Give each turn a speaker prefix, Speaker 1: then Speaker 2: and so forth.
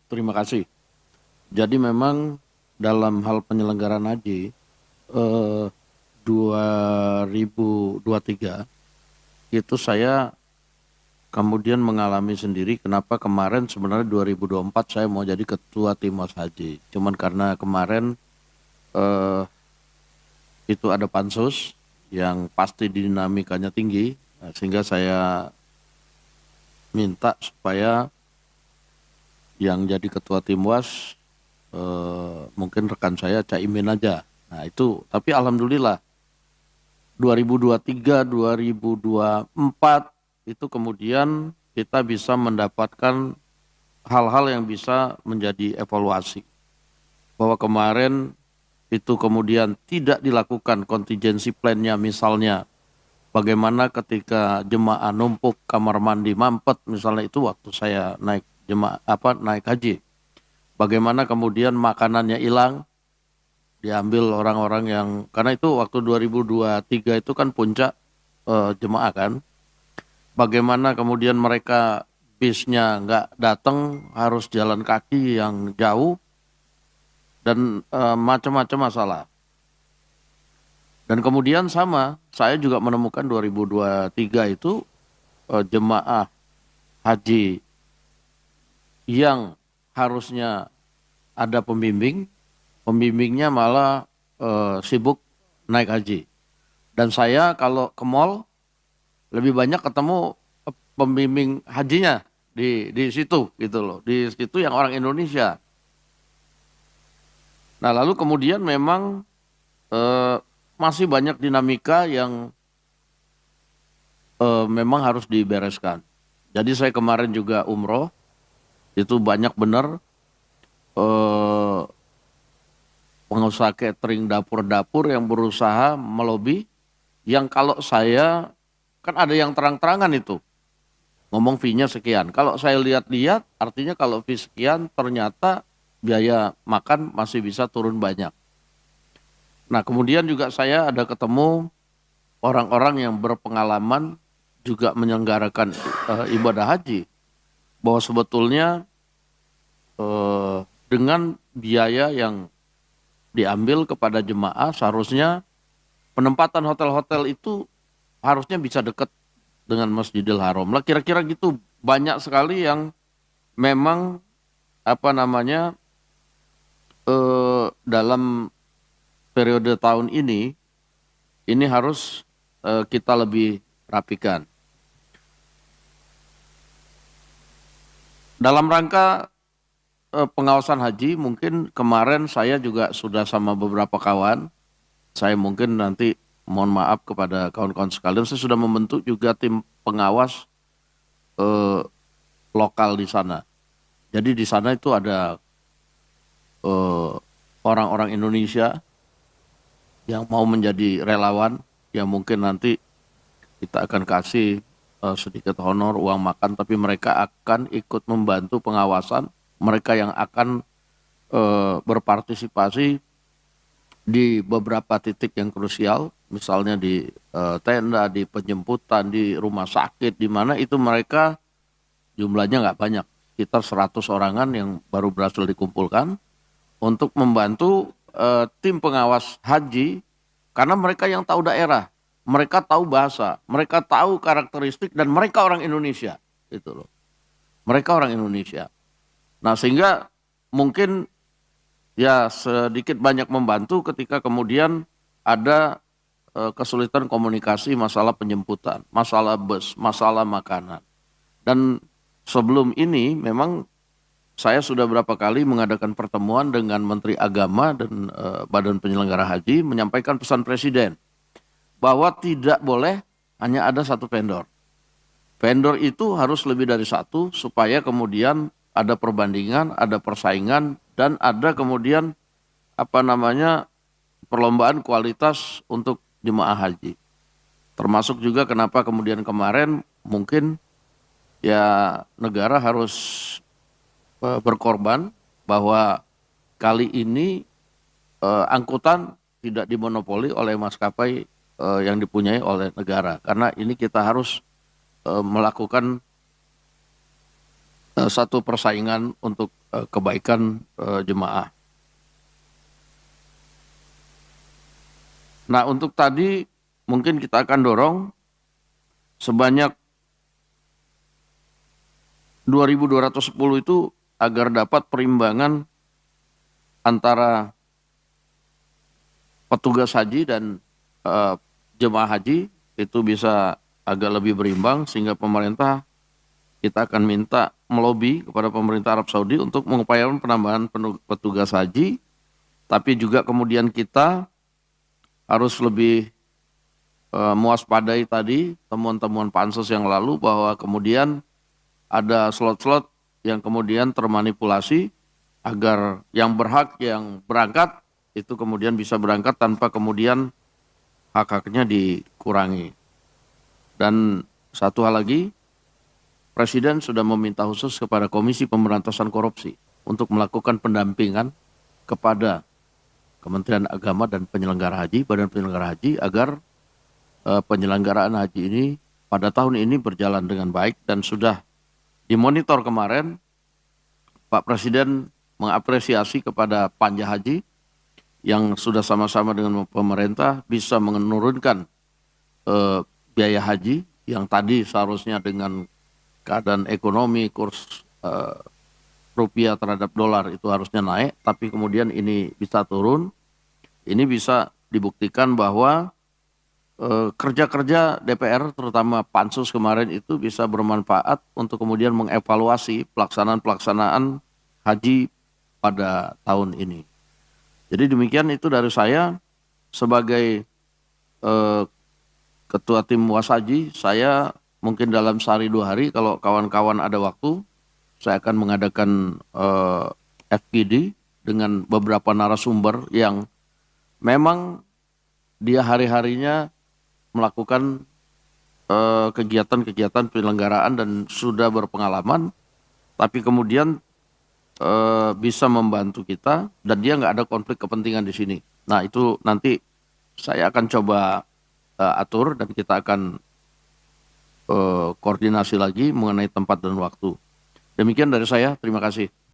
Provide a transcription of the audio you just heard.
Speaker 1: Terima kasih. Jadi memang dalam hal penyelenggaraan haji eh, 2023 itu saya kemudian mengalami sendiri kenapa kemarin sebenarnya 2024 saya mau jadi ketua Timos Haji. Cuman karena kemarin eh, itu ada pansus yang pasti dinamikanya tinggi, sehingga saya minta supaya yang jadi ketua Timwas mungkin rekan saya Caimin aja. Nah itu, tapi alhamdulillah 2023, 2024 itu kemudian kita bisa mendapatkan hal-hal yang bisa menjadi evaluasi. Bahwa kemarin itu kemudian tidak dilakukan contingency plan-nya, misalnya bagaimana ketika jemaah numpuk kamar mandi mampet, misalnya itu waktu saya naik naik haji. Bagaimana kemudian makanannya hilang, diambil orang-orang yang, karena itu waktu 2023 itu kan puncak jemaah kan. Bagaimana kemudian mereka bisnya nggak datang, harus jalan kaki yang jauh, dan macam-macam masalah. Dan kemudian sama, saya juga menemukan 2023 itu jemaah haji yang harusnya ada pembimbing, pembimbingnya malah sibuk naik haji. Dan saya kalau ke mall lebih banyak ketemu pembimbing hajinya di situ gitu loh, di situ yang orang Indonesia. Nah lalu kemudian memang eh, masih banyak dinamika yang memang harus dibereskan. Jadi saya kemarin juga umroh, itu banyak benar eh, pengusaha catering, dapur-dapur yang berusaha melobi, yang kalau saya, kan ada yang terang-terangan itu, ngomong fee-nya sekian. Kalau saya lihat-lihat, artinya kalau fee sekian, ternyata biaya makan masih bisa turun banyak. Nah kemudian juga saya ada ketemu orang-orang yang berpengalaman juga menyelenggarakan ibadah haji, bahwa sebetulnya dengan biaya yang diambil kepada jemaah, seharusnya penempatan hotel-hotel itu harusnya bisa dekat dengan Masjidil Haram lah, kira-kira gitu. Banyak sekali yang memang apa namanya dalam periode tahun ini harus kita lebih rapikan. Dalam rangka pengawasan haji, mungkin kemarin saya juga sudah sama beberapa kawan, saya mungkin nanti mohon maaf kepada kawan-kawan sekalian, saya sudah membentuk juga tim pengawas eh, lokal di sana. Jadi di sana itu ada eh, orang-orang Indonesia yang mau menjadi relawan, yang mungkin nanti kita akan kasih sedikit honor uang makan, tapi mereka akan ikut membantu pengawasan, mereka yang akan berpartisipasi di beberapa titik yang krusial, misalnya di tenda, di penjemputan, di rumah sakit, di mana itu mereka jumlahnya nggak banyak, sekitar 100 orangan yang baru berhasil dikumpulkan untuk membantu tim pengawas haji, karena mereka yang tahu daerah, mereka tahu bahasa, mereka tahu karakteristik, dan mereka orang Indonesia, itu loh. Mereka orang Indonesia. Nah sehingga mungkin ya sedikit banyak membantu ketika kemudian ada kesulitan komunikasi, masalah penjemputan, masalah bus, masalah makanan. Dan sebelum ini memang saya sudah berapa kali mengadakan pertemuan dengan Menteri Agama dan Badan Penyelenggara Haji, menyampaikan pesan Presiden bahwa tidak boleh hanya ada satu vendor. Vendor itu harus lebih dari satu supaya kemudian ada perbandingan, ada persaingan, dan ada kemudian apa namanya perlombaan kualitas untuk jemaah haji. Termasuk juga kenapa kemudian kemarin mungkin ya negara harus berkorban, bahwa kali ini angkutan tidak dimonopoli oleh maskapai yang dipunyai oleh negara, karena ini kita harus melakukan satu persaingan untuk kebaikan jemaah. Nah, untuk tadi mungkin kita akan dorong sebanyak 2.210 itu agar dapat perimbangan antara petugas haji dan jemaah haji itu bisa agak lebih berimbang, sehingga pemerintah kita akan minta melobi kepada pemerintah Arab Saudi untuk mengupayakan penambahan petugas haji, tapi juga kemudian kita harus lebih mewaspadai tadi temuan-temuan pansus yang lalu bahwa kemudian ada slot-slot yang kemudian termanipulasi agar yang berhak yang berangkat itu kemudian bisa berangkat tanpa kemudian hak-haknya dikurangi. Dan satu hal lagi, Presiden sudah meminta khusus kepada Komisi Pemberantasan Korupsi untuk melakukan pendampingan kepada Kementerian Agama dan penyelenggara haji, Badan Penyelenggara Haji, agar penyelenggaraan haji ini pada tahun ini berjalan dengan baik. Dan sudah dimonitor kemarin, Pak Presiden mengapresiasi kepada panja haji yang sudah sama-sama dengan pemerintah bisa menurunkan biaya haji yang tadi seharusnya dengan keadaan ekonomi, kurs rupiah terhadap dolar itu harusnya naik, tapi kemudian ini bisa turun. Ini bisa dibuktikan bahwa kerja-kerja DPR, terutama pansus kemarin itu bisa bermanfaat untuk kemudian mengevaluasi pelaksanaan haji pada tahun ini. Jadi demikian itu dari saya sebagai Ketua Tim Washaji. Saya mungkin dalam sehari 2 hari kalau kawan-kawan ada waktu, saya akan mengadakan FGD dengan beberapa narasumber yang memang dia hari-harinya melakukan kegiatan-kegiatan penyelenggaraan dan sudah berpengalaman, tapi kemudian bisa membantu kita dan dia nggak ada konflik kepentingan di sini. Nah, itu nanti saya akan coba atur dan kita akan koordinasi lagi mengenai tempat dan waktu. Demikian dari saya, terima kasih.